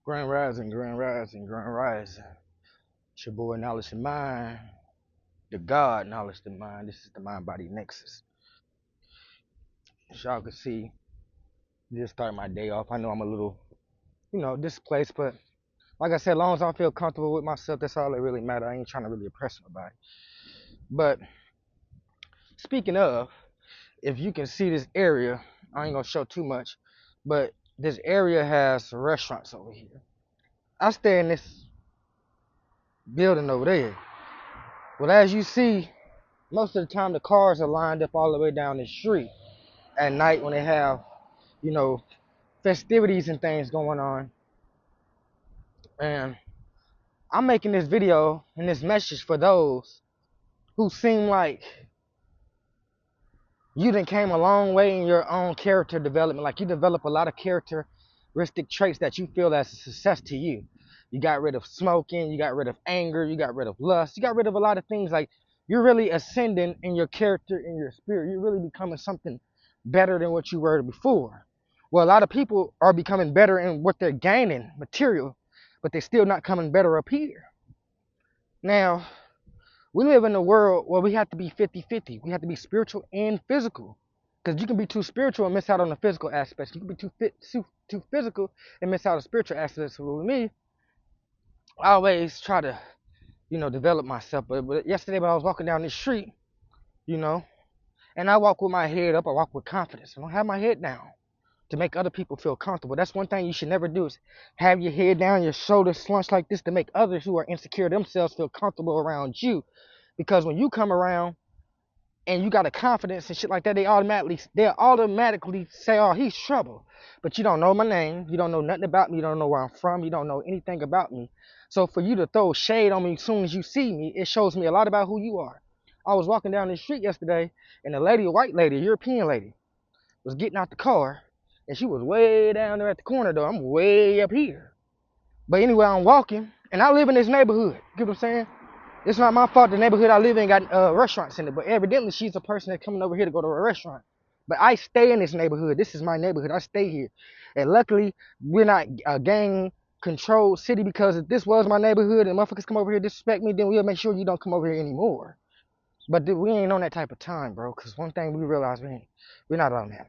Grand Rising, Grand Rising, Grand Rising. It's your boy Knowledge and Mind, the God Knowledge and Mind. This is the Mind Body Nexus. As y'all can see, just start my day off. I know I'm a little, displaced, but like I said, as long as I feel comfortable with myself, that's all that really matters. I ain't trying to really impress nobody. But speaking of, if you can see this area, I ain't gonna show too much, but this area has restaurants over here. I stay in this building over there. Well, as you see, most of the time the cars are lined up all the way down the street at night when they have, you know, festivities and things going on. And I'm making this video and this message for those who seem like you done came a long way in your own character development. Like you develop a lot of characteristic traits that you feel as a success to you. You got rid of smoking, you got rid of anger, you got rid of lust, you got rid of a lot of things. Like you're really ascending in your character, in your spirit. You're really becoming something better than what you were before. Well, a lot of people are becoming better in what they're gaining, material, but they're still not coming better up here. Now, we live in a world where we have to be 50-50. We have to be spiritual and physical. Because you can be too spiritual and miss out on the physical aspects. You can be too physical and miss out on the spiritual aspects. So with me, I always try to, develop myself. But yesterday when I was walking down the street, you know, and I walk with my head up, I walk with confidence. I don't have my head down to make other people feel comfortable. That's one thing you should never do is have your head down, your shoulders slunched like this to make others who are insecure themselves feel comfortable around you. Because when you come around and you got a confidence and shit like that, they'll automatically say, "Oh, he's trouble." But you don't know my name, you don't know nothing about me, you don't know where I'm from, you don't know anything about me. So for you to throw shade on me as soon as you see me, it shows me a lot about who you are. I was walking down the street yesterday, and a white lady, a European lady, was getting out the car, and she was way down there at the corner though. I'm way up here. But anyway, I'm walking, and I live in this neighborhood. You get what I'm saying? It's not my fault the neighborhood I live in got restaurants in it, but evidently she's a person that's coming over here to go to a restaurant. But I stay in this neighborhood. This is my neighborhood. I stay here. And luckily, we're not a gang controlled city, because if this was my neighborhood and motherfuckers come over here disrespect me, then we'll make sure you don't come over here anymore. But we ain't on that type of time, bro, because one thing we realize, we're not on that.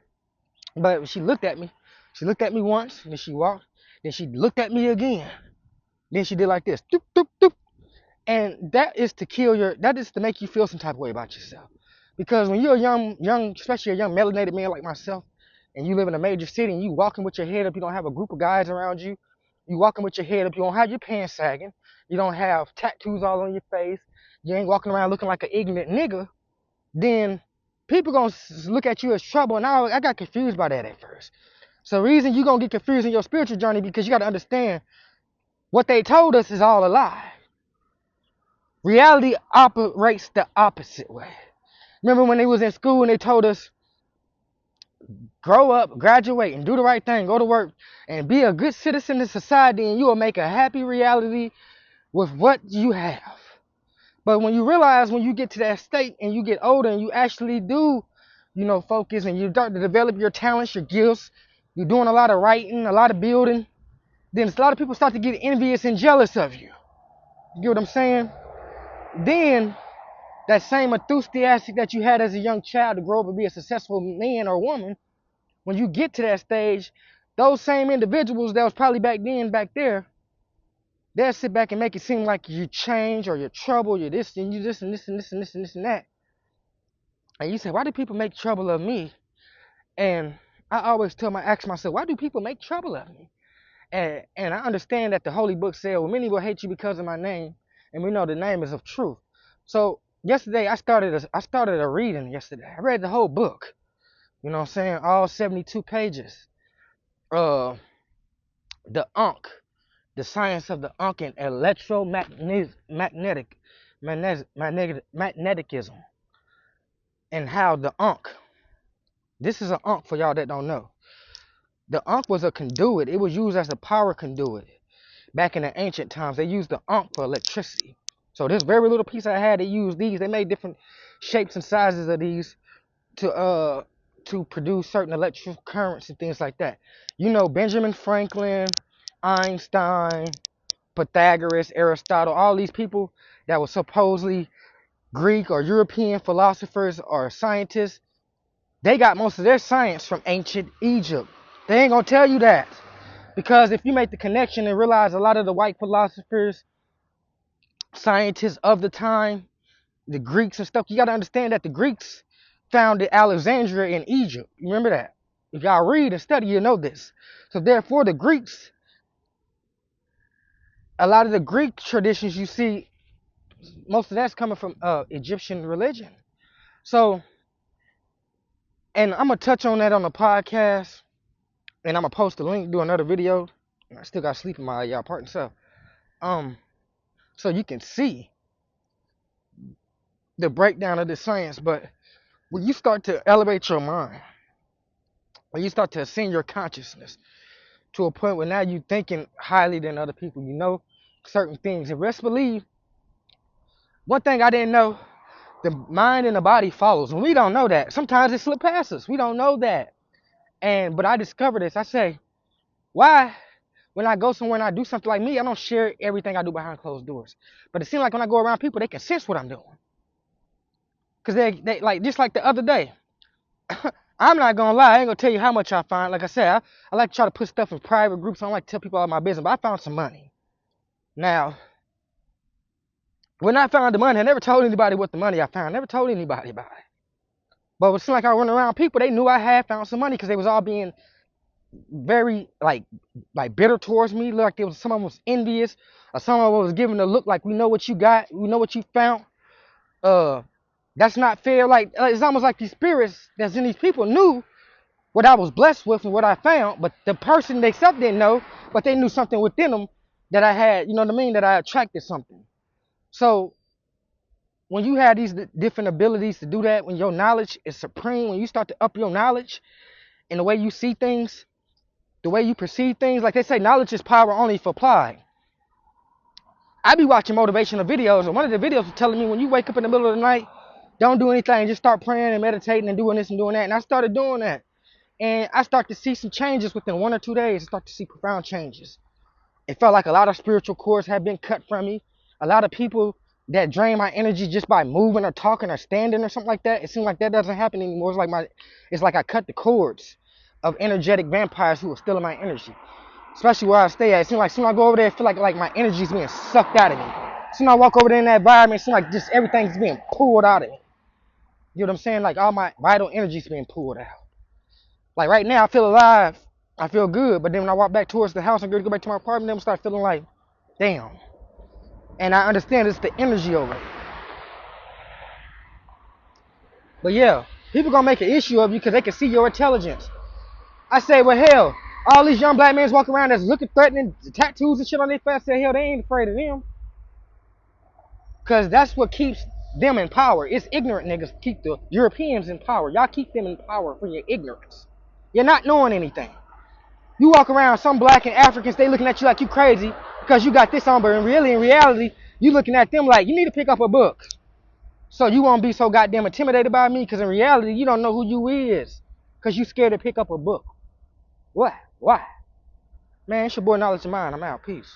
But she looked at me. She looked at me once, and then she walked. Then she looked at me again. Then she did like this. Doop, doop, doop. And that is to make you feel some type of way about yourself. Because when you're a young, especially a young melanated man like myself, and you live in a major city and you walking with your head up, you don't have a group of guys around you, you walking with your head up, you don't have your pants sagging, you don't have tattoos all on your face, you ain't walking around looking like an ignorant nigga, then people gonna look at you as trouble. And I got confused by that at first. So the reason you gonna get confused in your spiritual journey, because you gotta understand what they told us is all a lie. Reality operates the opposite way. Remember when they was in school and they told us, grow up, graduate, and do the right thing, go to work, and be a good citizen in society, and you will make a happy reality with what you have. But when you realize, when you get to that state and you get older and you actually do, focus, and you start to develop your talents, your gifts, you're doing a lot of writing, a lot of building, then a lot of people start to get envious and jealous of you. You get what I'm saying? Then that same enthusiastic that you had as a young child to grow up and be a successful man or woman, when you get to that stage, those same individuals that was probably back there, they'll sit back and make it seem like you change, or you're trouble, you're this and you this and this and this and this and this and that. And you say, why do people make trouble of me? And I always ask myself, why do people make trouble of me? And I understand that the Holy Book said, well, many will hate you because of my name, and we know the name is of truth. So yesterday I started a reading yesterday. I read the whole book. You know what I'm saying? All 72 pages. The Ankh, the science of the Ankh and magnetism, and how the Ankh. This is an Ankh for y'all that don't know. The Ankh was a conduit. It was used as a power conduit. Back in the ancient times, they used the Ankh for electricity. So this very little piece I had, they used these. They made different shapes and sizes of these to produce certain electrical currents and things like that. Benjamin Franklin, Einstein, Pythagoras, Aristotle, all these people that were supposedly Greek or European philosophers or scientists, they got most of their science from ancient Egypt. They ain't gonna tell you that. Because if you make the connection and realize a lot of the white philosophers, scientists of the time, the Greeks and stuff, you gotta understand that the Greeks founded Alexandria in Egypt. You remember that? If y'all read and study, you know this. So therefore, the Greeks, a lot of the Greek traditions you see, most of that's coming from Egyptian religion. So, and I'm gonna touch on that on the podcast, and I'm gonna post a link, do another video. I still got sleep in my y'all part and stuff. So you can see the breakdown of the science. But when you start to elevate your mind, when you start to ascend your consciousness to a point where now you're thinking highly than other people, you know certain things. And best believe, one thing I didn't know, the mind and the body follows. And we don't know that. Sometimes it slip past us. We don't know that. But I discovered this. I say, why, when I go somewhere and I do something like me, I don't share everything I do behind closed doors. But it seems like when I go around people, they can sense what I'm doing. Because they like, just like the other day, I'm not going to lie. I ain't going to tell you how much I find. Like I said, I like to try to put stuff in private groups. I don't like to tell people all my business. But I found some money. Now, when I found the money, I never told anybody what the money I found. I never told anybody about it. But it seemed like I went around people, they knew I had found some money because they was all being very like bitter towards me. Like there was someone was envious, or someone was giving a look like, we know what you got, we know what you found. That's not fair. Like it's almost like these spirits that's in these people knew what I was blessed with and what I found, but the person they self didn't know, but they knew something within them that I had, you know what I mean, that I attracted something. So when you have these different abilities to do that, when your knowledge is supreme, when you start to up your knowledge and the way you see things, the way you perceive things, like they say, knowledge is power only if applied. I be watching motivational videos, and one of the videos was telling me when you wake up in the middle of the night, don't do anything, just start praying and meditating and doing this and doing that. And I started doing that. And I start to see some changes within 1 or 2 days. I start to see profound changes. It felt like a lot of spiritual cords had been cut from me. A lot of people that drain my energy just by moving or talking or standing or something like that. It seems like that doesn't happen anymore. It's like I cut the cords of energetic vampires who are stealing my energy. Especially where I stay at. It seems like soon I go over there, I feel like my energy's being sucked out of me. Soon I walk over there in that environment, it seems like just everything's being pulled out of me. You know what I'm saying? Like all my vital energy's being pulled out. Like right now, I feel alive. I feel good. But then when I walk back towards the house and go back to my apartment, then I start feeling like, damn. And I understand it's the energy over it. But yeah, people gonna make an issue of you because they can see your intelligence. I say, well, hell, all these young black men walk around that's looking threatening, tattoos and shit on their face. I say, hell, they ain't afraid of them. Because that's what keeps them in power. It's ignorant niggas keep the Europeans in power. Y'all keep them in power for your ignorance. You're not knowing anything. You walk around, some black and Africans, they looking at you like you crazy because you got this on, but in reality, you looking at them like you need to pick up a book. So you won't be so goddamn intimidated by me because in reality, you don't know who you is because you scared to pick up a book. What? Why? Man, it's your boy Knowledge of Mind. I'm out. Peace.